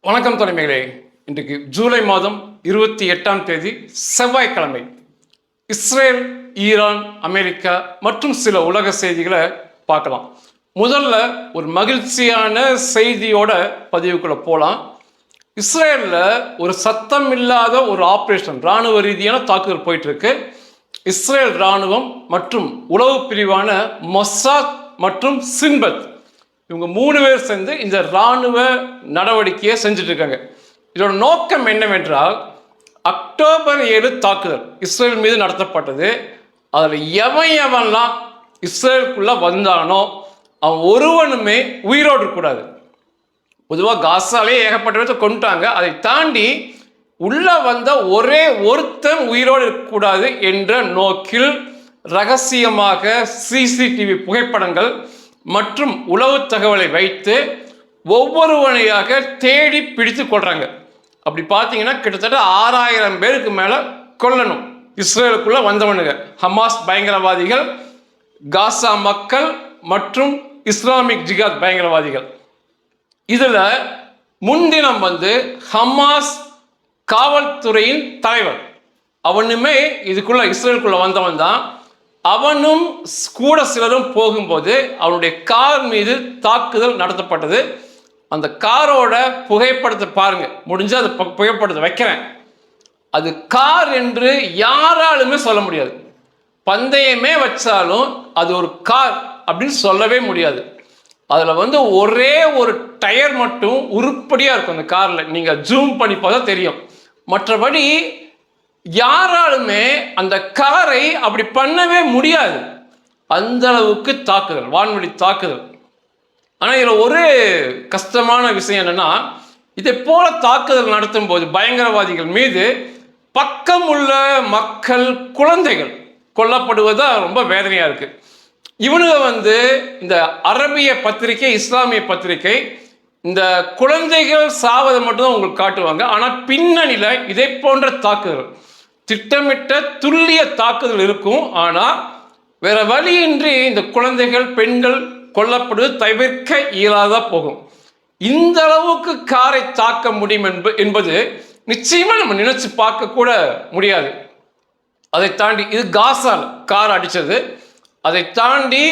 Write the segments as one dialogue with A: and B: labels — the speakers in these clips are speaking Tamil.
A: வணக்கம் தலைமைகளே. இன்றைக்கு ஜூலை மாதம் 28ஆம் தேதி செவ்வாய்க்கிழமை. இஸ்ரேல், ஈரான், அமெரிக்கா மற்றும் சில உலக செய்திகளை பார்க்கலாம். முதல்ல ஒரு மகிழ்ச்சியான செய்தியோட பதிவுக்குள்ள போகலாம். இஸ்ரேலில் ஒரு சத்தம் இல்லாத ஒரு ஆப்ரேஷன், இராணுவ ரீதியான தாக்குதல் போயிட்டு இருக்கு. இஸ்ரேல் இராணுவம் மற்றும் உளவு பிரிவான மொசாத் மற்றும் சின்பத், இவங்க 3 பேர் சேர்ந்து இந்த இராணுவ நடவடிக்கையை செஞ்சுட்டு இருக்காங்க. இதோட நோக்கம் என்னவென்றால், அக்டோபர் 7 தாக்குதல் இஸ்ரேல் மீது நடத்தப்பட்டது. அதில் எவன்லாம் இஸ்ரேலுக்குள்ள வந்தானோ அவன் ஒருவனுமே உயிரோடு இருக்கக்கூடாது. பொதுவாக காசாலே ஏகப்பட்ட பேர்த்த கொண்டுட்டாங்க. அதை தாண்டி உள்ள வந்த ஒரே ஒருத்தன் உயிரோடு இருக்கக்கூடாது என்ற நோக்கில் ரகசியமாக சிசிடிவி புகைப்படங்கள் மற்றும் உளவு தகவலை வைத்து ஒவ்வொருவனையாக தேடி பிடித்து கொள்றாங்க. அப்படி பார்த்தீங்கன்னா கிட்டத்தட்ட 6000 பேருக்கு மேலே கொல்லணும் இஸ்ரேலுக்குள்ள வந்தவனுங்க. ஹமாஸ் பயங்கரவாதிகள், காசா மக்கள் மற்றும் இஸ்லாமிக் ஜிகாத் பயங்கரவாதிகள். இதில் முன்தினம் ஹமாஸ் காவல்துறையின் தலைவர், அவனுமே இதுக்குள்ள இஸ்ரேலுக்குள்ள வந்தவன் தான். அவனும் கூட சிலரும் போகும்போது அவனுடைய கார் மீது தாக்குதல் நடத்தப்பட்டது. அந்த காரோட புகைப்படத்தை பாருங்க, முடிஞ்சா அந்த புகைப்படத்தை வைக்கிறேன். அது கார் என்று யாராலுமே சொல்ல முடியாது. பந்தயமே வச்சாலும் அது ஒரு கார் அப்படின்னு சொல்லவே முடியாது. அதில் ஒரே ஒரு டயர் மட்டும் உருப்படியாக இருக்கும் அந்த காரில். நீங்கள் ஜூம் பண்ணி பார்த்தா தெரியும். மற்றபடி யாராலுமே அந்த காரை அப்படி பண்ணவே முடியாது. அந்த அளவுக்கு தாக்குதல், வான்வெளி தாக்குதல். ஆனால் இதில் ஒரு கஷ்டமான விஷயம் என்னன்னா, இதை போல தாக்குதல் நடத்தும் போது பயங்கரவாதிகள் மீது பக்கம் உள்ள மக்கள், குழந்தைகள் கொல்லப்படுவது ரொம்ப வேதனையா இருக்கு. இவனுங்க இந்த அரபிய பத்திரிகை, இஸ்லாமிய பத்திரிகை இந்த குழந்தைகள் சாவதை மட்டும்தான் உங்களுக்கு காட்டுவாங்க. ஆனால் பின்னணியில் இதை போன்ற தாக்குதல், திட்டமிட்ட துல்லிய தாக்குதல் இருக்கும். ஆனால் வேற வழியின்றி இந்த குழந்தைகள், பெண்கள் கொல்லப்படுவது தவிர்க்க இயலாத போகும். இந்த அளவுக்கு காரை தாக்க முடியும் என்பது நிச்சயமா நம்ம நினைச்சு பார்க்க கூட முடியாது. அதை தாண்டி இது காசால் கார் அடித்தது. அதை தாண்டி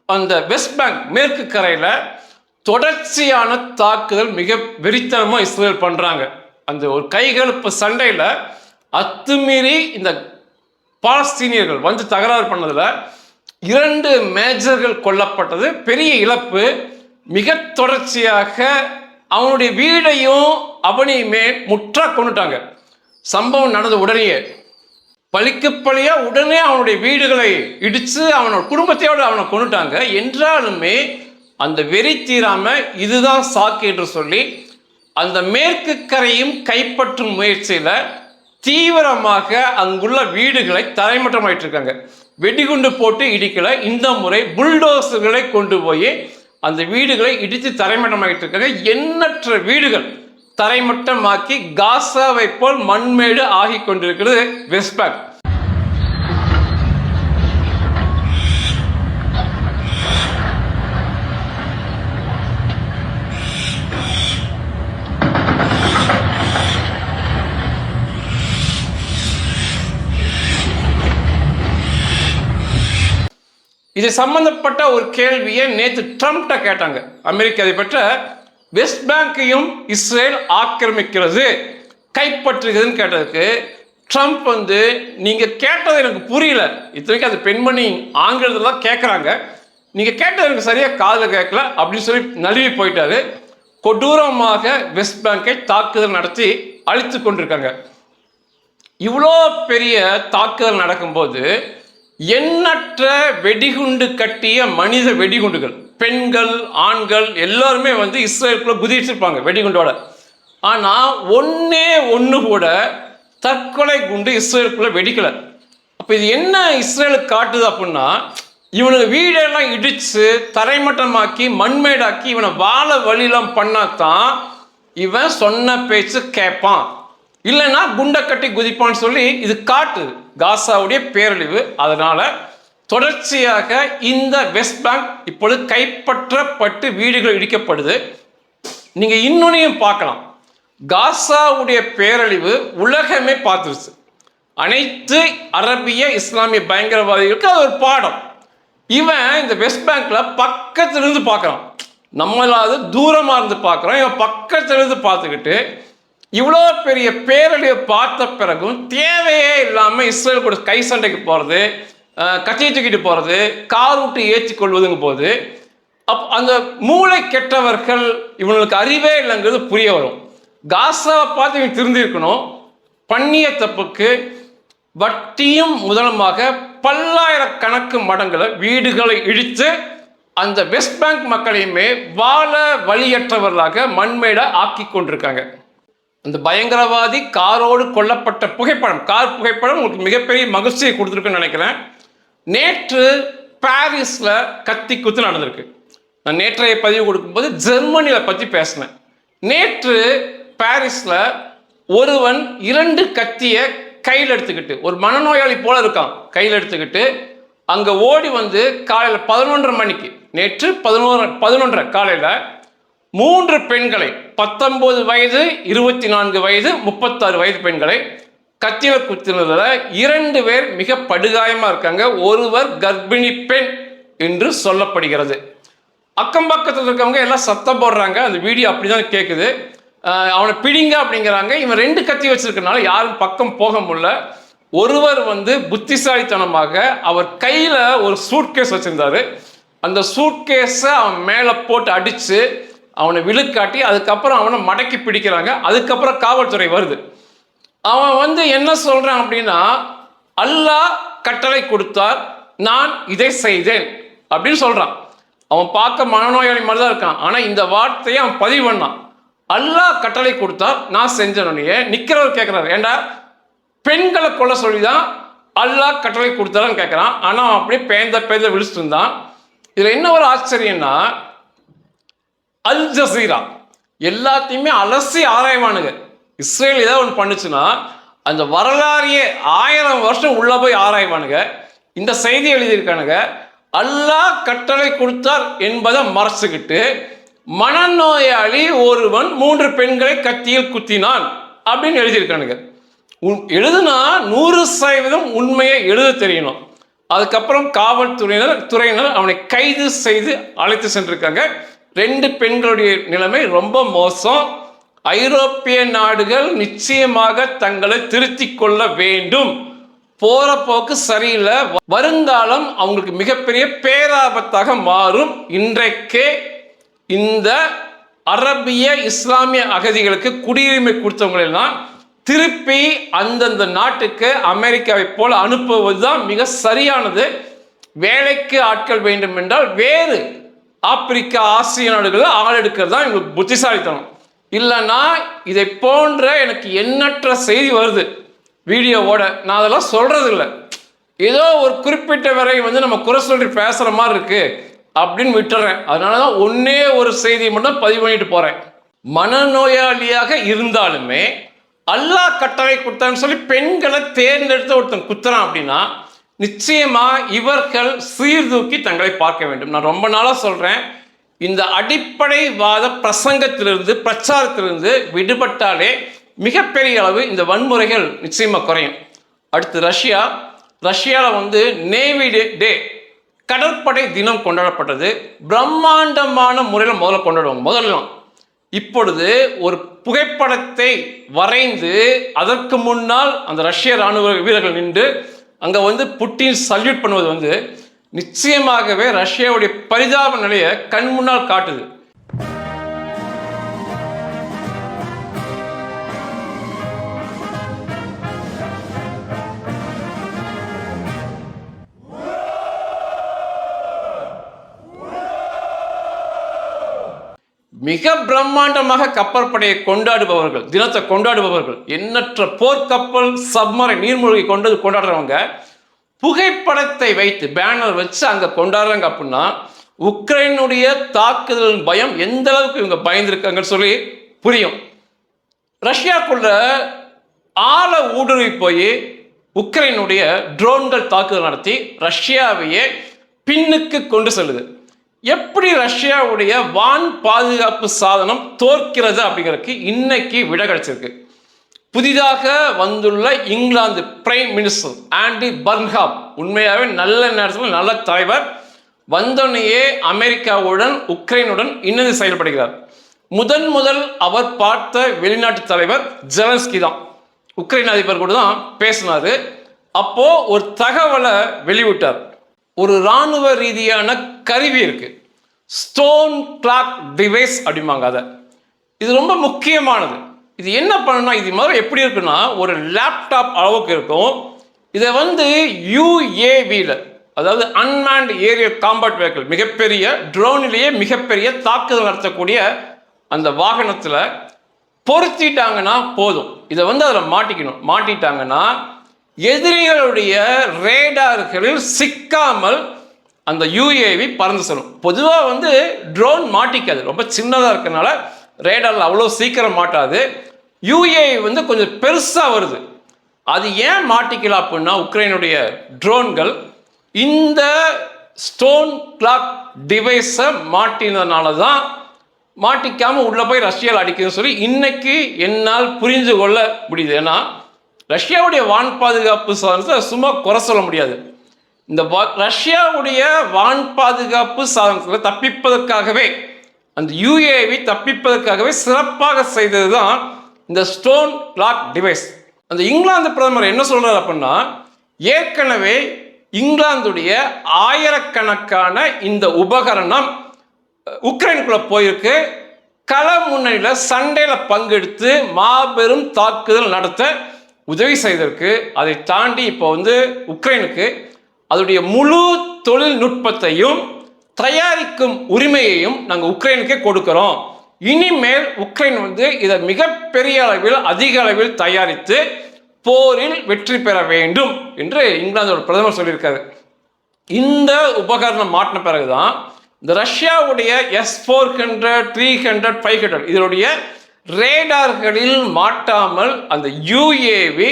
A: அந்த வெஸ்ட் பேங்க் மேற்கு கரையில் தொடர்ச்சியான தாக்குதல் மிக வெறித்தனமாக இஸ்ரேல் பண்ணுறாங்க. அந்த ஒரு கைகலப்பு சண்டையில் அத்துமீறி இந்த பாலஸ்தீனியர்கள் தகராறு பண்ணதில் 2 மேஜர்கள் கொல்லப்பட்டது, பெரிய இழப்பு. மிக தொடர்ச்சியாக அவனுடைய வீடையும் அவனையுமே முற்றா கொண்டுட்டாங்க. சம்பவம் நடந்த உடனேயே பழிக்கு பழியா உடனே அவனுடைய வீடுகளை இடித்து அவனோட குடும்பத்தையோடு அவனை கொண்டுட்டாங்க. என்றாலுமே அந்த வெறி தீராம இதுதான் சாக்கு என்று சொல்லி அந்த மேற்கு கரையும் கைப்பற்றும் முயற்சியில் தீவிரமாக அங்குள்ள வீடுகளை தரைமட்டமாயிட்டு இருக்காங்க. வெடிகுண்டு போட்டு இடிக்கல, இந்த முறை புல்டோசர்களை கொண்டு போய் அந்த வீடுகளை இடித்து தரைமட்டமாயிட்டு இருக்காங்க. எண்ணற்ற வீடுகள் தரைமட்டமாக்கி காசாவை போல் மண்மேடு ஆகி கொண்டிருக்கிறது வெஸ்ட் பேங்க். இது சம்பந்தப்பட்ட ஒரு கேள்வியை நேற்று ட்ரம்ப்ட கேட்டாங்க. அமெரிக்கா அதை பற்ற வெஸ்ட் பேங்கையும் இஸ்ரேல் ஆக்கிரமிக்கிறது, கைப்பற்றுகிறதுன்னு கேட்டதுக்கு ட்ரம்ப் நீங்க கேட்டது எனக்கு புரியல, இத்தனைக்கும் அது பெண்மணி ஆங்கிலத்தில் தான் கேட்குறாங்க, நீங்க கேட்டது எனக்கு சரியா காதில் கேட்கல அப்படின்னு சொல்லி நழுவி போயிட்டாரு. கொடூரமாக வெஸ்ட் பேங்கை தாக்குதல் நடத்தி அழித்து கொண்டிருக்காங்க. இவ்வளோ பெரிய தாக்குதல் நடக்கும்போது எண்ணற்ற வெடிகுண்டு கட்டிய மனித வெடிகுண்டுகள், பெண்கள், ஆண்கள் எல்லாருமே இஸ்ரேலுக்குள்ள குதிச்சிருப்பாங்க வெடிகுண்டோட. ஆனால் ஒன்று கூட தற்கொலை குண்டு இஸ்ரேலுக்குள்ள வெடிக்கல. அப்போ இது என்ன இஸ்ரேலுக்கு காட்டுது அப்படின்னா, இவனுக்கு வீடெல்லாம் இடித்து தரைமட்டமாக்கி மண்மேடாக்கி இவனை வாழ வழியெல்லாம் பண்ணாதான் இவன் சொன்ன பேச்சு கேட்பான், இல்லைன்னா குண்டை கட்டி குதிப்பான்னு சொல்லி இது காட்டுது காசாவுடைய பேரழிவு. அதனால தொடர்ச்சியாக இந்த வெஸ்ட் பேங்க் இப்பொழுது கைப்பற்றப்பட்டு வீடுகள் இடிக்கப்படுது. நீங்க இன்னொன்னையும் பார்க்கலாம். காசாவுடைய பேரழிவு உலகமே பார்த்துருச்சு. அனைத்து அரபிய இஸ்லாமிய பயங்கரவாதிகளுக்கு அது ஒரு பாடம். இவன் இந்த வெஸ்ட் பேங்க்ல பக்கத்திலிருந்து பார்க்குறான். நம்மளாவது தூரமாக இருந்து பார்க்குறோம், இவன் பக்கத்திலிருந்து பார்த்துக்கிட்டு இவ்வளோ பெரிய பேரழிவை பார்த்த பிறகும் தேவையே இல்லாமல் இஸ்ரேல் கூட கை சண்டைக்கு போகிறது, கத்தியை தூக்கிட்டு போகிறது, கார் விட்டு ஏற்றி கொள்வதுங்க போது அந்த மூளை கெட்டவர்கள் இவங்களுக்கு அறிவே இல்லைங்கிறது புரிய வரும். காசாவை பார்த்து இவங்க திருந்திருக்கணும். பண்ணிய தப்புக்கு வட்டியும் முதலமாக பல்லாயிரக்கணக்கு மடங்களை வீடுகளை இடித்து அந்த வெஸ்ட் பேங்க் மக்களையுமே வாழ வழியற்றவர்களாக மண்மேட ஆக்கி கொண்டிருக்காங்க. அந்த பயங்கரவாதி காரோடு கொல்லப்பட்ட புகைப்படம், கார் புகைப்படம் உங்களுக்கு மிகப்பெரிய மகிழ்ச்சியை கொடுத்துருக்குன்னு நினைக்கிறேன். நேற்று பாரிஸில் கத்தி குத்து நடந்திருக்கு. நான் நேற்றைய பதிவு கொடுக்கும்போது ஜெர்மனியில் பற்றி பேசினேன். நேற்று பாரிஸில் ஒருவன் 2 கத்தியை கையில் எடுத்துக்கிட்டு, ஒரு மனநோயாளி போல இருக்கான், கையில் எடுத்துக்கிட்டு அங்கே ஓடி வந்து காலையில் 11:30 மணிக்கு, நேற்று 11:30 காலையில் 3 பெண்களை, 19 வயது, 24 வயது, 36 வயது பெண்களை கத்தியில் குத்தினதில் 2 பேர் மிக படுகாயமாக இருக்காங்க. ஒருவர் கர்ப்பிணி பெண் என்று சொல்லப்படுகிறது. அக்கம் பக்கத்தில் இருக்கவங்க எல்லாம் சத்தம் போடுறாங்க. அந்த வீடியோ அப்படிதான் கேட்குது. அவனை பிடிங்க அப்படிங்கிறாங்க. இவன் 2 கத்தி வச்சிருக்கனால யாரும் பக்கம் போக முடியல. ஒருவர் வந்து புத்திசாலித்தனமாக அவர் கையில் ஒரு சூட்கேஸ் வச்சிருந்தாரு. அந்த சூட்கேஸை அவன் மேலே போட்டு அடித்து அவனை விழுக்காட்டி அதுக்கப்புறம் அவனை மடக்கி பிடிக்கிறாங்க. அதுக்கப்புறம் காவல்துறை வருது. அவன் வந்து என்ன சொல்கிறான் அப்படின்னா, அல்லாஹ் கட்டளை கொடுத்தார், நான் இதை செய்தேன் அப்படின்னு சொல்கிறான். அவன் பார்க்க மனநோயாளி மாதிரி தான் இருக்கான். ஆனால் இந்த வார்த்தையை அவன் பதிவு பண்ணான். அல்லாஹ் கட்டளை கொடுத்தார், நான் செஞ்சனே. நிற்கிறவர் கேட்குறாரு, ஏண்டா பெண்களை கொல்ல சொல்லி தான் அல்லாஹ் கட்டளை கொடுத்தாருன்னு கேட்குறான். ஆனால் அவன் அப்படியே பேந்த விழிச்சிட்டு இருந்தான். இதில் என்ன ஒரு ஆச்சரியம்னா, அல் ஜசீரா எல்லாத்தையுமே அலசி ஆராய்வானுங்க. இஸ்ரேல் ஏதாவது ஒன்று பண்ணுச்சுன்னா அந்த வரலாறையே 1000 வருஷம் உள்ள போய் ஆராய்வானுங்க. இந்த செய்தி எழுதியிருக்கானுங்க, அல்லாஹ் கட்டளை கொடுத்தார் என்பதை மறைச்சுக்கிட்டு மனநோயாளி ஒருவன் 3 பெண்களை கத்தியில் குத்தினான் அப்படின்னு எழுதியிருக்கானுங்க. எழுதுனா 100% உண்மையை எழுத தெரியணும். அதுக்கப்புறம் காவல்துறையினர் அவனை கைது செய்து அழைத்து சென்றிருக்காங்க. 2 பெண்களுடைய நிலைமை ரொம்ப மோசம். ஐரோப்பிய நாடுகள் நிச்சயமாக தங்களை திருத்திக் கொள்ள வேண்டும். போற போக்கு சரியில்லை. வருங்காலம் அவங்களுக்கு மிகப்பெரிய பேராபத்தாக மாறும். இன்றைக்கே இந்த அரபிய இஸ்லாமிய அகதிகளுக்கு குடியுரிமை கொடுத்தவங்களெல்லாம் திருப்பி அந்தந்த நாட்டுக்கு அமெரிக்காவை போல அனுப்புவதுதான் மிக சரியானது. வேலைக்கு ஆட்கள் வேண்டும் என்றால் வேறு ஆப்பிரிக்கா, ஆசிய நாடுகளில் ஆள் எடுக்கிறது தான் எங்களுக்கு புத்திசாலித்தனம். இல்லைன்னா இதை போன்ற எனக்கு எண்ணற்ற செய்தி வருது வீடியோவோட. நான் அதெல்லாம் சொல்றது இல்லை. ஏதோ ஒரு குறிப்பிட்ட வரை வந்து நம்ம குறை சொல்லி பேசுகிற மாதிரி இருக்கு அப்படின்னு விட்டுறேன். அதனால தான் ஒன்னே ஒரு செய்தியை மட்டும் பதிவு பண்ணிட்டு போகிறேன். மனநோயாளியாக இருந்தாலுமே அல்லாஹ் கட்டளை கொடுத்தான்னு சொல்லி பெண்களை தேர்ந்தெடுத்து ஒருத்தன் குத்துறான் அப்படின்னா நிச்சயமா இவர்கள் சீர்தூக்கி தங்களை பார்க்க வேண்டும். நான் ரொம்ப நாளாக சொல்கிறேன், இந்த அடிப்படைவாத பிரசங்கத்திலிருந்து பிரச்சாரத்திலிருந்து விடுபட்டாலே மிகப்பெரிய அளவு இந்த வன்முறைகள் நிச்சயமாக குறையும். அடுத்து ரஷ்யாவில் வந்து நேவி டே, கடற்படை தினம் கொண்டாடப்பட்டது. பிரம்மாண்டமான முறையில் முதல்ல கொண்டாடுவாங்க. முதல்லாம் இப்பொழுது ஒரு புகைப்படத்தை வரைந்து அதற்கு முன்னால் அந்த ரஷ்ய இராணுவ வீரர்கள் நின்று அங்கே வந்து புட்டின் சல்யூட் பண்ணுவது வந்து நிச்சயமாகவே ரஷ்யாவுடைய பரிதாப நிலையை கண் முன்னால் காட்டுது. மிக பிரம்மாண்டமாக கப்பற்படையை கொண்டாடுபவர்கள், தினத்தை கொண்டாடுபவர்கள், எண்ணற்ற போர்க்கப்பல், சப்மரை, நீர்மூழ்கி கொண்டாடுறவங்க புகைப்படத்தை வைத்து பேனர் வச்சு அங்கே கொண்டாடுறாங்க. அப்படின்னா உக்ரைனுடைய தாக்குதல் பயம் எந்த அளவுக்கு இவங்க பயந்துருக்காங்கன்னு சொல்லி புரியும். ரஷ்யாக்குள்ள ஆழ ஊடுருவி போய் உக்ரைனுடைய ட்ரோன்கள் தாக்குதல் நடத்தி ரஷ்யாவையே பின்னுக்கு கொண்டு செல்லுது. எப்படி ரஷ்யாவுடைய வான் பாதுகாப்பு சாதனம் தோற்கிறது அப்படிங்கிறதுக்கு இன்னைக்கு விட கிடைச்சிருக்கு. புதிதாக வந்துள்ள England prime minister Andy Burnham உண்மையாகவே நல்ல நேரத்தில் நல்ல தலைவர். வந்தோடனேயே அமெரிக்காவுடன் உக்ரைனுடன் இணைந்து செயல்படுகிறார். முதல் அவர் பார்த்த வெளிநாட்டு தலைவர் ஜெலன்ஸ்கி தான். உக்ரைன் அதிபர் கூட தான் பேசினாரு. அப்போ ஒரு தகவலை வெளிவிட்டார். ஒரு இராணுவ ரீதியான கருவி இருக்கு, ஸ்டோன் கிளாக் டிவைஸ் அப்படிம்பாங்க. அதை இது ரொம்ப முக்கியமானது. இது என்ன பண்ணணும்னா, இது மாதிரி எப்படி இருக்குன்னா ஒரு லேப்டாப் அளவுக்கு இருக்கும். இதை யூஏவியில், அதாவது அன்மேண்ட் ஏரியல் காம்பேட் வெஹிக்கிள், மிகப்பெரிய ட்ரோனிலேயே மிகப்பெரிய தாக்குதல் நடத்தக்கூடிய அந்த வாகனத்தில் பொருத்திட்டாங்கன்னா போதும். இதை அதில் மாட்டிக்கணும். மாட்டிட்டாங்கன்னா எதிரிகளுடைய ரேடார்களில் சிக்காமல் அந்த யூஏவி பறந்து செல்லும். பொதுவாக ட்ரோன் மாட்டிக்காது, ரொம்ப சின்னதாக இருக்கிறதுனால ரேடாரில் அவ்வளோ சீக்கிரம் மாட்டாது. யூஏவி கொஞ்சம் பெருசாக வருது. அது ஏன் மாட்டிக்கலாம் அப்படின்னா, உக்ரைனுடைய ட்ரோன்கள் இந்த ஸ்டோன் கிளாக் டிவைஸை மாட்டினதுனால தான் மாட்டிக்காமல் உள்ளே போய் ரஷ்யாவில் அடிக்குதுன்னு சொல்லி இன்னைக்கு என்னால் புரிந்து கொள்ள முடியுது. ஏன்னா ரஷ்யாவுடைய வான் பாதுகாப்பு சாதனத்தை சும்மா குறை சொல்ல முடியாது. இந்த ரஷ்யாவுடைய வான் பாதுகாப்பு சாதனத்தில் தப்பிப்பதற்காகவே, அந்த யூஏவி தப்பிப்பதற்காகவே சிறப்பாக செய்தது தான் இந்த ஸ்டோன் கிளாக் டிவைஸ். அந்த இங்கிலாந்து பிரதமர் என்ன சொல்றாரு அப்படின்னா, ஏற்கனவே இங்கிலாந்துடைய ஆயிரக்கணக்கான இந்த உபகரணம் உக்ரைனுக்குள்ள போயிருக்கு. கள முன்னணியில் சண்டையில் பங்கெடுத்து மாபெரும் தாக்குதல் நடத்த உதவி செய்ததற்கு, அதை தாண்டி இப்போ உக்ரைனுக்கு அதோடைய முழு தொழில்நுட்பத்தையும் தயாரிக்கும் உரிமையையும் நாங்கள் உக்ரைனுக்கே கொடுக்கிறோம். இனிமேல் உக்ரைன் இதை மிகப்பெரிய அளவில், அதிக அளவில் தயாரித்து போரில் வெற்றி பெற வேண்டும் என்று இங்கிலாந்தோட பிரதமர் சொல்லியிருக்காரு. இந்த உபகரணம் மாட்டின பிறகுதான் இந்த ரஷ்யாவுடைய S-400, 300, 500 இதனுடைய ரேடார்களில் மாட்டாமல் அந்த யூஏவி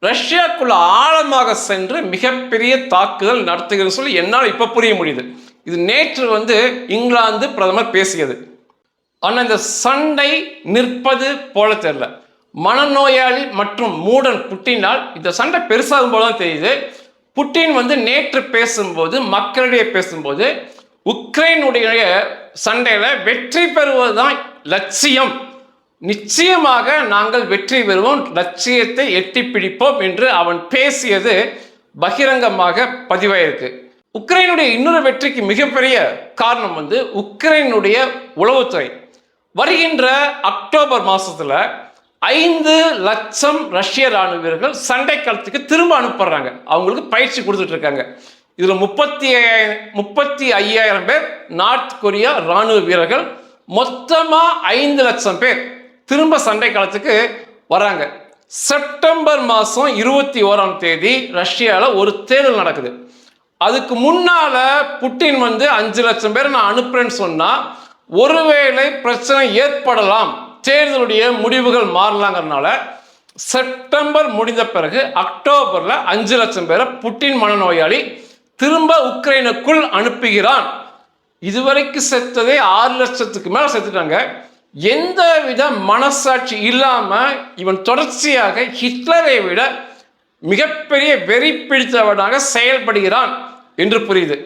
A: ரஷ்யாக்குள்ள ஆழமாக சென்று மிகப்பெரிய தாக்குதல் நடத்துகிறது சொல்லி என்னால் இப்போ புரிய முடியுது. இது நேற்று இங்கிலாந்து பிரதமர் பேசியது. ஆனால் இந்த சண்டை நிற்பது போல தெரியல. மனநோயாளி மற்றும் மூடன் புட்டினால் இந்த சண்டை பெருசாகும் போல தான் தெரியுது. புட்டின் நேற்று பேசும்போது, மக்களிடையே பேசும்போது, உக்ரைனுடைய சண்டையில் வெற்றி பெறுவதுதான் லட்சியம், நிச்சயமாக நாங்கள் வெற்றி பெறுவோம், லட்சியத்தை எட்டி பிடிப்போம் என்று அவன் பேசியது பகிரங்கமாக பதிவாயிருக்கு. உக்ரைனுடைய இன்னொரு வெற்றிக்கு மிகப்பெரிய காரணம் உக்ரைனுடைய உளவுத்துறை. வருகின்ற அக்டோபர் மாசத்துல 5 லட்சம் ரஷ்ய ராணுவ வீரர்கள் சண்டை களத்துக்கு திரும்ப அனுப்புறாங்க. அவங்களுக்கு பயிற்சி கொடுத்துட்டு இருக்காங்க. இதுல 35,000 பேர் நார்த் கொரியா ராணுவ வீரர்கள், மொத்தமா 5 லட்சம் பேர் திரும்ப சண்டை களத்துக்கு வராங்க. செப்டம்பர் மாதம் 21ஆம் தேதி ரஷ்யாவில் ஒரு தேர்தல் நடக்குது. அதுக்கு முன்னால புட்டின் 5 லட்சம் பேர் நான் அனுப்புறேன்னு சொன்னா ஒருவேளை பிரச்சனை ஏற்படலாம், தேர்தலுடைய முடிவுகள் மாறலாங்கிறதுனால செப்டம்பர் முடிந்த பிறகு அக்டோபர்ல 5 லட்சம் பேரை புட்டின் மனநோயாளி திரும்ப உக்ரைனுக்குள் அனுப்புகிறான். இதுவரைக்கும் செத்ததே 6 லட்சத்துக்கு மேல செத்துட்டாங்க. எந்த வித மனசாட்சி இல்லாம இவன் தொடர்ச்சியாக ஹிட்லரை விட மிகப்பெரிய வெறி பிடித்தவனாக செயல்படுகிறான் என்று புரியுது.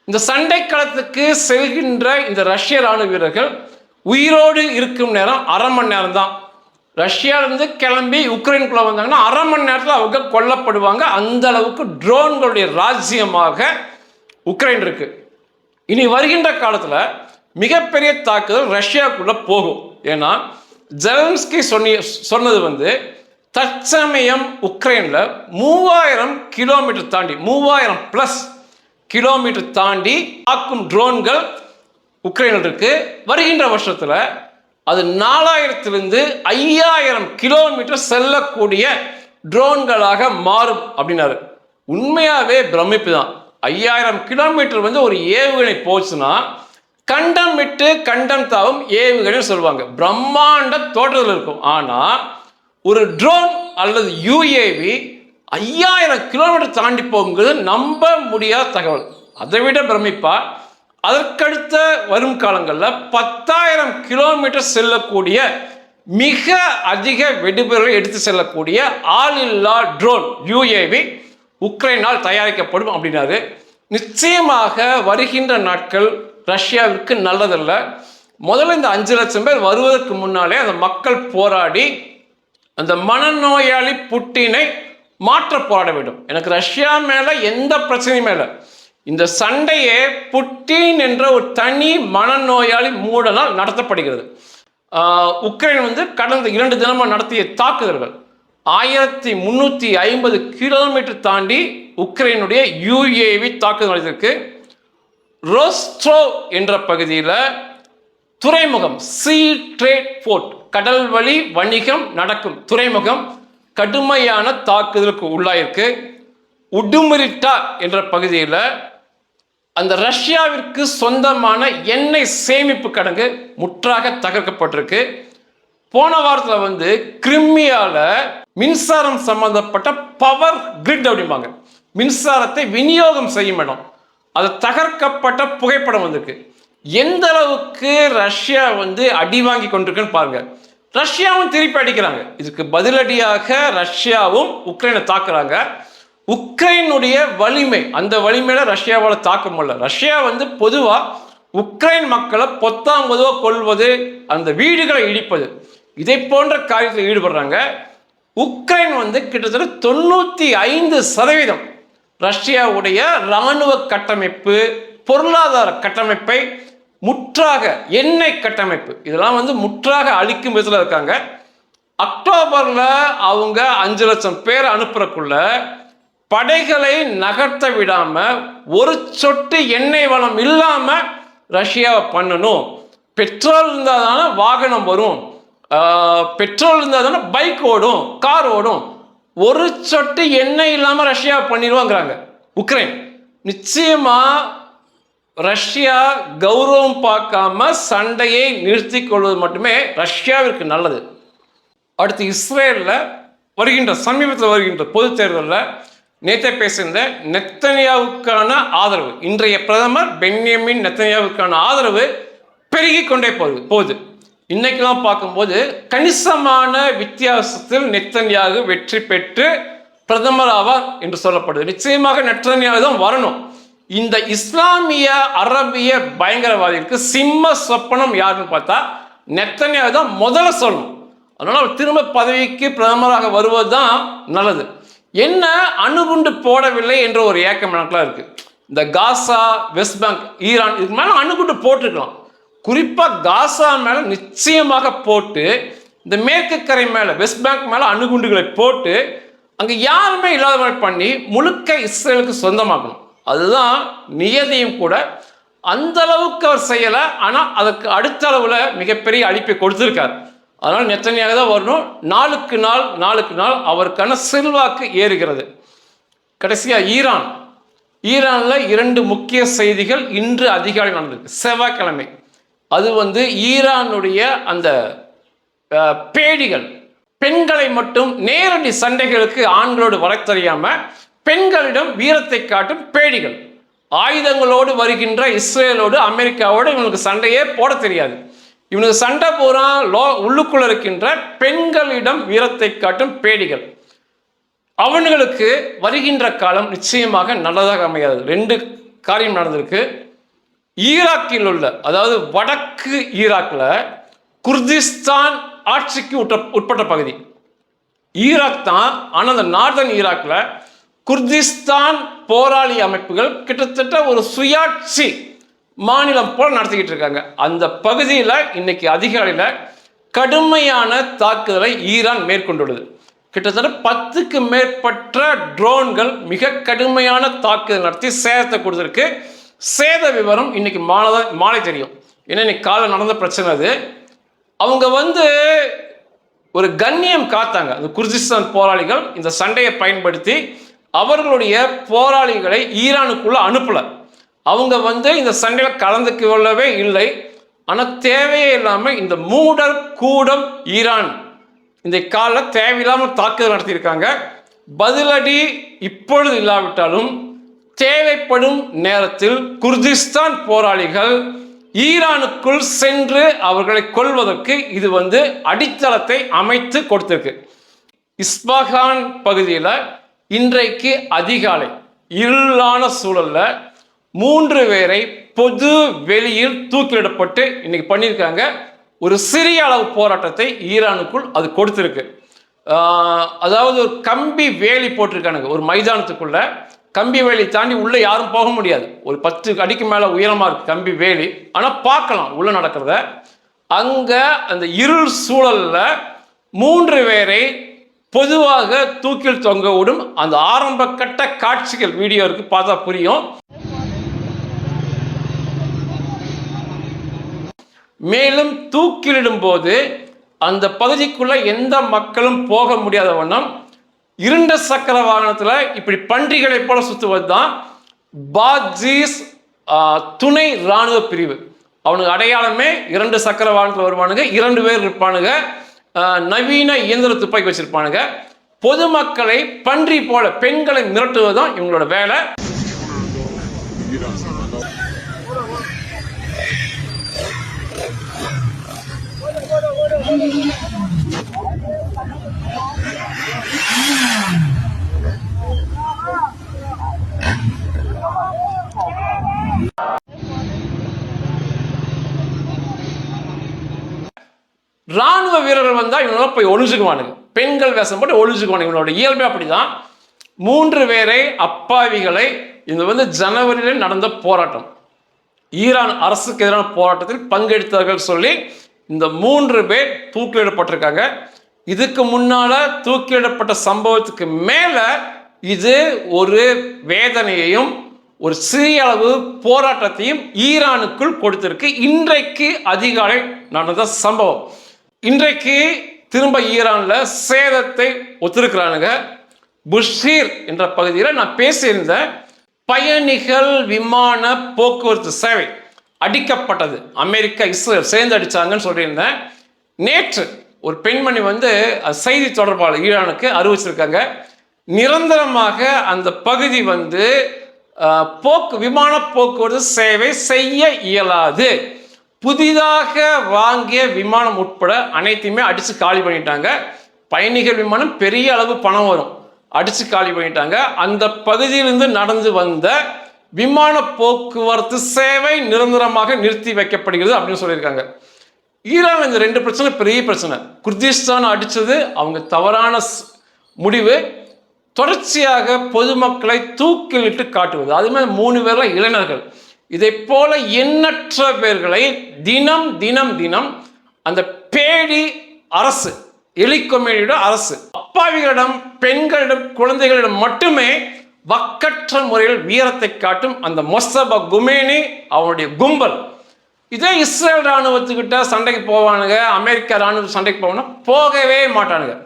A: இந்த சண்டை களத்துக்கு செல்கின்ற இந்த ரஷ்ய ராணுவ வீரர்கள் உயிரோடு இருக்கும் நேரம் 1/2 மணி நேரம் தான். ரஷ்யாவிலிருந்து கிளம்பி உக்ரைனுக்குள்ள வந்தாங்கன்னா 1/2 மணி நேரத்தில் அவங்க கொல்லப்படுவாங்க. அந்த அளவுக்கு ட்ரோன்களுடைய ராஜ்யமாக உக்ரைன் இருக்கு. இனி வருகின்ற காலத்தில் மிகப்பெரிய தாக்குதல் ரஷ்யாவுக்குள்ள போகும். ஏன்னா ஜெலன்ஸ்கி சொன்னது தற்சமயம் உக்ரைன்ல 3000 கிலோமீட்டர் தாண்டி 3000+ கிலோமீட்டர் தாண்டி தாக்கும் ட்ரோன்கள் உக்ரைனில் இருக்கு. வருகின்ற வருஷத்துல அது 4000 5000 கிலோமீட்டர் செல்லக்கூடிய ட்ரோன்களாக மாறும் அப்படின்னாரு. உண்மையாவே பிரமிப்பு தான். 5000 கிலோமீட்டர் ஒரு ஏவுகணை போச்சுன்னா கண்டம் விட்டு கண்டம் தாவும் ஏவுகணை சொல்லுவாங்க. பிரம்மாண்ட தோற்றத்தில் இருக்கும். ஆனா ஒரு ட்ரோன் அல்லது யூஏவி 5000 கிலோமீட்டர் தாண்டி போகுங்கிறது நம்ப முடியாத தகவல். அதை விட பிரமிப்பா அதற்கடுத்த வரும் காலங்களில் 10,000 கிலோமீட்டர் செல்லக்கூடிய மிக அதிக வெடிபொருளை எடுத்து செல்லக்கூடிய ஆளில்லா ட்ரோன் UAV உக்ரைனால் தயாரிக்கப்படும் அப்படின்னாரு. நிச்சயமாக வருகின்ற நாட்கள் ரஷ்யாவிற்கு நல்லதல்ல. முதல்ல இந்த 5 லட்சம் பேர் வருவதற்கு முன்னாலே அந்த மக்கள் போராடி அந்த மனநோயாளி புட்டினை மாற்ற போராட வேண்டும். எனக்கு ரஷ்யா மேல எந்த பிரச்சனையும் இல்லை. இந்த சண்டையே புட்டின் என்ற ஒரு தனி மனநோயாளி மூடனால் நடத்தப்படுகிறது. உக்ரைன் கடந்த 2 தினமாக நடத்திய தாக்குதல்கள் 1350 கிலோமீட்டர் தாண்டி உக்ரைனுடைய UAV தாக்குதல் நடத்திருக்கு. ரோஸ்ட்ரோவ் என்ற பகுதியில் துறைமுகம் சீ ட்ரேட் போர்ட், கடல் வழி வணிகம் நடக்கும் துறைமுகம் கடுமையான தாக்குதலுக்கு உள்ளாயிருக்கு. உடுமிரிட்டா என்ற பகுதியில் அந்த ரஷ்யாவிற்கு சொந்தமான எண்ணெய் சேமிப்பு கிடங்கு முற்றாக தகர்க்கப்பட்டிருக்கு. போன வாரத்தில் கிரிமியால மின்சாரம் சம்பந்தப்பட்ட பவர் கிரிட் அப்படிம்பாங்க, மின்சாரத்தை விநியோகம் செய்யும் இடம், அது தகர்க்கப்பட்ட புகைப்படம் வந்திருக்கு. எந்த அளவுக்கு ரஷ்யா அடி வாங்கி கொண்டிருக்குன்னு பாருங்க. ரஷ்யாவும் திருப்பி அடிக்கிறாங்க. இதுக்கு பதிலடியாக ரஷ்யாவும் உக்ரைனை தாக்குறாங்க. உக்ரைனுடைய வலிமை, அந்த வலிமையில ரஷ்யாவால் தாக்க முடியல. ரஷ்யா பொதுவாக உக்ரைன் மக்களை பொத்தாம்பதுவாக கொள்வது, அந்த வீடுகளை இடிப்பது, இதை போன்ற காரியத்தில் ஈடுபடுறாங்க. உக்ரைன் கிட்டத்தட்ட 95% ரஷ்யாவுடைய இராணுவ கட்டமைப்பு, பொருளாதார கட்டமைப்பை முற்றாக, எண்ணெய் கட்டமைப்பு, இதெல்லாம் முற்றாக அழிக்கும் விதத்தில் இருக்காங்க. அக்டோபரில் அவங்க 5 லட்சம் பேர் அனுப்புறக்குள்ள படைகளை நகர்த்த விடாம ஒரு சொட்டு எண்ணெய் வளம் இல்லாம ரஷ்யாவை பண்ணணும். பெட்ரோல் இருந்தால் தானே வாகனம் வரும், பெட்ரோல் இருந்தால் தானே பைக் ஓடும், கார் ஓடும். ஒரு சொட்டு எண்ணெய் இல்லாம ரஷ்யாவை பண்ணிடுவாங்கிறாங்க உக்ரைன். நிச்சயமா ரஷ்யா கௌரவம் பார்க்காம சண்டையை நிறுத்தி கொள்வது மட்டுமே ரஷ்யாவிற்கு நல்லது. அடுத்து இஸ்ரேலில் வருகின்ற சமீபத்தில் வருகின்ற பொது தேர்தலில் நேற்றே பேசியிருந்த நெத்தன்யாவுக்கான ஆதரவு, இன்றைய பிரதமர் பென்யமின் நெத்தன்யாவுக்கான ஆதரவு பெருகி கொண்டே போகுது. இன்னைக்கெல்லாம் பார்க்கும்போது கணிசமான வித்தியாசத்தில் நெத்தன்யாகு வெற்றி பெற்று பிரதமர் ஆவார் என்று சொல்லப்படுது. நிச்சயமாக நெத்தன்யாகு தான் வரணும். இந்த இஸ்லாமிய அரபிய பயங்கரவாதிகளுக்கு சிம்ம சொப்பனம் யாருன்னு பார்த்தா நெத்தன்யாகு தான் முதல்ல சொல்லணும். அதனால அவர் திரும்ப பதவிக்கு பிரதமராக வருவது தான் நல்லது. என்ன அணுகுண்டு போடவில்லை என்ற ஒரு ஏக்கம் எனக்குலாம் இருக்கு. இந்த காசா, வெஸ்ட் பேங்க், ஈரான், இதுக்கு மேலே அணுகுண்டு போட்டிருக்கலாம். குறிப்பாக காசா மேலே நிச்சயமாக போட்டு, இந்த மேற்கு கரை மேலே, வெஸ்ட் பேங்க் மேலே அணுகுண்டுகளை போட்டு அங்கே யாருமே இல்லாத மாதிரி பண்ணி முழுக்க இஸ்ரேலுக்கு சொந்தமாக்கணும். அதுதான் நியதியும் கூட. அந்த அளவுக்கு அவர் செய்யலை, ஆனால் அதுக்கு அடுத்த அளவில் மிகப்பெரிய அழிப்பை கொடுத்துருக்கார். அதனால் நெத்தன்யாகு தான் வரணும். நாளுக்கு நாள் அவருக்கான செல்வாக்கு ஏறுகிறது. கடைசியாக ஈரானில் 2 முக்கிய செய்திகள் இன்று அதிகாலை நடந்திருக்கு, செவ்வாய்க்கிழமை. அது ஈரானுடைய அந்த பேடிகள், பெண்களை மட்டும் நேரடி சண்டைகளுக்கு ஆண்களோடு வளர்த்தறியாமல் பெண்களிடம் வீரத்தை காட்டும் பேடிகள், ஆயுதங்களோடு வருகின்ற இஸ்ரேலோடு அமெரிக்காவோடு இவங்களுக்கு சண்டையே போட தெரியாது. இவனுக்கு சண்டை போறா உள்ளுக்குள்ள இருக்கின்ற பெண்களிடம் வீரத்தை காட்டும் பேடிகள். அவனுங்களுக்கு வருகின்ற காலம் நிச்சயமாக நல்லதாக அமையாது. 2 காரியம் நடந்திருக்கு. ஈராக்கில் உள்ள, அதாவது வடக்கு ஈராக்ல குர்திஸ்தான் ஆட்சிக்கு உட்பட்ட பகுதி ஈராக் தான். ஆனால் அந்த நார்தன் ஈராக்ல குர்திஸ்தான் போராளி அமைப்புகள் கிட்டத்தட்ட ஒரு சுயாட்சி மாநிலம் போல் நடத்திக்கிட்டு இருக்காங்க. அந்த பகுதியில் இன்னைக்கு அதிகாலையில் கடுமையான தாக்குதலை ஈரான் மேற்கொண்டுள்ளது. கிட்டத்தட்ட 10க்கு மேற்பட்ட ட்ரோன்கள் மிக கடுமையான தாக்குதல் நடத்தி சேதத்தை கொடுத்துருக்கு. சேத விவரம் இன்னைக்கு மாலை தெரியும். ஏன்னா இன்னைக்கு காலை நடந்த பிரச்சனை அது. அவங்க ஒரு கண்ணியம் காத்தாங்க. அந்த குர்திஸ்தான் போராளிகள் இந்த சண்டையை பயன்படுத்தி அவர்களுடைய போராளிகளை ஈரானுக்குள்ள அனுப்பல. அவங்க இந்த சண்டையில் கலந்து கொள்ளவே இல்லை. ஆனால் தேவையே இல்லாமல் இந்த மூடர் கூடம் ஈரான் இந்த காலில் தேவையில்லாமல் தாக்குதல் நடத்தியிருக்காங்க. பதிலடி இப்பொழுது இல்லாவிட்டாலும் தேவைப்படும் நேரத்தில் குர்திஸ்தான் போராளிகள் ஈரானுக்குள் சென்று அவர்களை கொல்வதற்கு இது அடித்தளத்தை அமைத்து கொடுத்திருக்கு. இஸ்பாகான் பகுதியில் இன்றைக்கு அதிகாலை இருளான சூழல்ல 3 பேரை பொது வெளியில் தூக்கிலிடப்பட்டு இன்னைக்கு பண்ணியிருக்காங்க. ஒரு சிறிய அளவு போராட்டத்தை ஈரானுக்குள் அது கொடுத்திருக்கு. அதாவது ஒரு கம்பி வேலி போட்டிருக்கானுங்க. ஒரு மைதானத்துக்குள்ள கம்பி வேலி தாண்டி உள்ள யாரும் போக முடியாது. ஒரு 10 அடிக்கு மேல உயரமா இருக்கு கம்பி வேலி. ஆனா பார்க்கலாம் உள்ள நடக்கிறத. அங்க அந்த இருள் சூழல்ல 3 பேரை பொதுவாக தூக்கில் தொங்க விடும் அந்த ஆரம்ப கட்ட காட்சிகள் வீடியோ இருக்கு, பார்த்தா புரியும். மேலும் தூக்கிலிடும் போது அந்த பகுதிக்குள்ள எந்த மக்களும் போக முடியாத வண்ணம் இருண்ட சக்கர வாகனத்துல இப்படி பன்றிகளை போல சுத்துவது தான் பாஜீஸ் துணை இராணுவ பிரிவு. அவனுக்கு அடையாளமே 2 சக்கர வாகனத்தில் வருவானுங்க, 2 பேர் இருப்பானுங்க, நவீன இயந்திர துப்பாக்கி வச்சிருப்பானுங்க. பொதுமக்களை பன்றி போல பெண்களை மிரட்டுவதுதான் இவங்களோட வேலை. ராணுவ வீரர்கள் வந்தா இவங்க போய் ஒளிஞ்சுக்குவானுங்க, பெண்கள் வேஷம் போட்டு ஒளிஞ்சுக்குவானுங்க. இவங்களோட இயல்பே அப்படிதான். 3 பேரை அப்பாவிகளை இது ஜனவரியில் நடந்த போராட்டம், ஈரான் அரசுக்கு எதிரான போராட்டத்தில் பங்கெடுத்தார்கள் சொல்லி இந்த 3 பேர் தூக்கிலிடப்பட்டிருக்காங்க. இதுக்கு முன்னால தூக்கிலிடப்பட்ட சம்பவத்துக்கு மேல இது ஒரு வேதனையையும் ஒரு சிறிய அளவு போராட்டத்தையும் ஈரானுக்குள் கொடுத்திருக்கு. இன்றைக்கு அதிகாலை நடந்த சம்பவம். இன்றைக்கு திரும்ப ஈரான்ல சேதத்தை ஒத்துருக்கிறானுங்க. புஷீர் என்ற பகுதியில் நான் பேசியிருந்த பயணிகள் விமான போக்குவரத்து சேவை அடிக்கப்பட்டது. அமெரிக்கா இஸ்ரேல் சேர்ந்து அடிச்சாங்கன்னு சொல்லியிருந்தேன். நேற்று ஒரு பெண்மணி செய்தி தொடர்பாளர் ஈரானுக்கு அறிவிச்சிருக்காங்க, நிரந்தரமாக அந்த பகுதி விமான போக்குவரத்து சேவை செய்ய இயலாது. புதிதாக வாங்கிய விமானம் உட்பட அனைத்தையுமே அடிச்சு காலி பண்ணிட்டாங்க. பயணிகள் விமானம் பெரிய அளவு பணம் வரும், அடிச்சு காலி பண்ணிட்டாங்க. அந்த பகுதியிலிருந்து நடந்து வந்த விமான போக்குவரத்து சேவை நிரந்தரமாக நிறுத்தி வைக்கப்படுகிறது அப்படின்னு சொல்லியிருக்காங்க. ஈரான் இந்த 2 பிரச்சனை பெரிய பிரச்சனை. குர்திஸ்தான் அடிச்சது அவங்க தவறான முடிவு. தொடர்ச்சியாக பொதுமக்களை தூக்கிலிட்டு காட்டுவது, அதுமாதிரி 3 பேர்ல இளைஞர்கள், இதை போல எண்ணற்ற பேர்களை தினம் தினம் தினம் அந்த பேடி அரசு, எலிக்கொமேடியோட அரசு அப்பாவிகளிடம், பெண்களிடம், குழந்தைகளிடம் மட்டுமே வக்கற்ற முறையில் வீரத்தை காட்டும் அந்த மொஸ்தபா குமேனி அவனுடைய கும்பல். இதே இஸ்ரேல் இராணுவத்துக்கிட்ட சண்டைக்கு போவானுங்க, அமெரிக்கா இராணுவ சண்டைக்கு போகவே மாட்டானுங்க.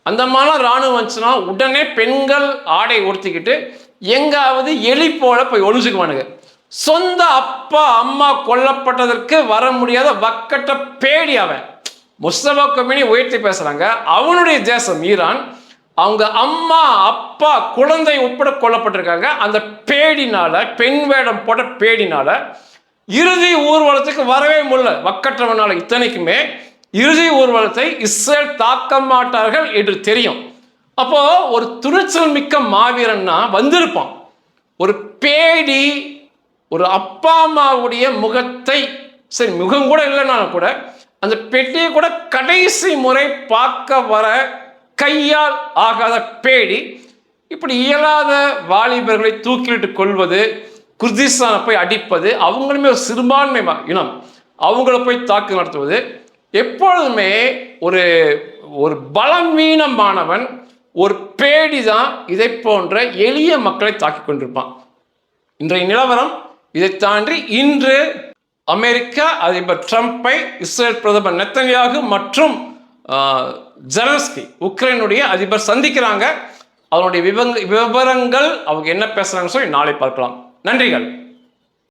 A: அந்த மாதிரி இராணுவம் வந்துச்சுன்னா உடனே பெண்கள் ஆடை உடுத்திக்கிட்டு எங்காவது எலி போல போய் ஒளிஞ்சுக்குவானுங்க. சொந்த அப்பா அம்மா கொல்லப்பட்டதற்கு வர முடியாத வக்கட்ட பேடி அவன். முஸ்தபா கொமேனி உயர்த்தி பேசுறாங்க. அவனுடைய தேசம் ஈரான். அவங்க அம்மா அப்பா குழந்தை உட்பட கொல்லப்பட்டிருக்காங்க. அந்த பேடினால, பெண் வேடம் போட்ட பேடினால இறுதி ஊர்வலத்துக்கு வரவே முடியல வக்கற்றவனால. இத்தனைக்குமே இறுதி ஊர்வலத்தை இஸ்ரேல் தாக்க மாட்டார்கள் என்று தெரியும். அப்போ ஒரு துணிச்சல் மிக்க மாவீரன்னா வந்திருப்பான். ஒரு பேடி ஒரு அப்பா அம்மாவுடைய முகத்தை, சரி முகம் கூட இல்லைனாலும் கூட அந்த பெட்டியை கூட கடைசி முறை பார்க்க வர கையால் ஆகாத பேடி இப்படி இயலாத வாலிபர்களை தூக்கிலிட்டு கொள்வது, குர்திஸ்தானை போய் அடிப்பது, அவங்களுமே ஒரு சிறுபான்மை இனம், அவங்கள போய் தாக்கு நடத்துவது, எப்பொழுதுமே ஒரு ஒரு பலவீனமானவன், ஒரு பேடி தான் இதை போன்ற எளிய மக்களை தாக்கி கொண்டிருப்பான். இன்றைய நிலவரம் இதை தாண்டி இன்று அமெரிக்கா அதிபர் ட்ரம்பை இஸ்ரேல் பிரதமர் நெத்தன்யாகு மற்றும் ஜெலன்ஸ்கி உக்ரைனுடைய அதிபர் சந்திக்கிறாங்க. அதனுடைய விவரங்கள் அவங்க என்ன பேசுறாங்கன்னு சொல்லி நாளை பார்க்கலாம். நன்றிகள்.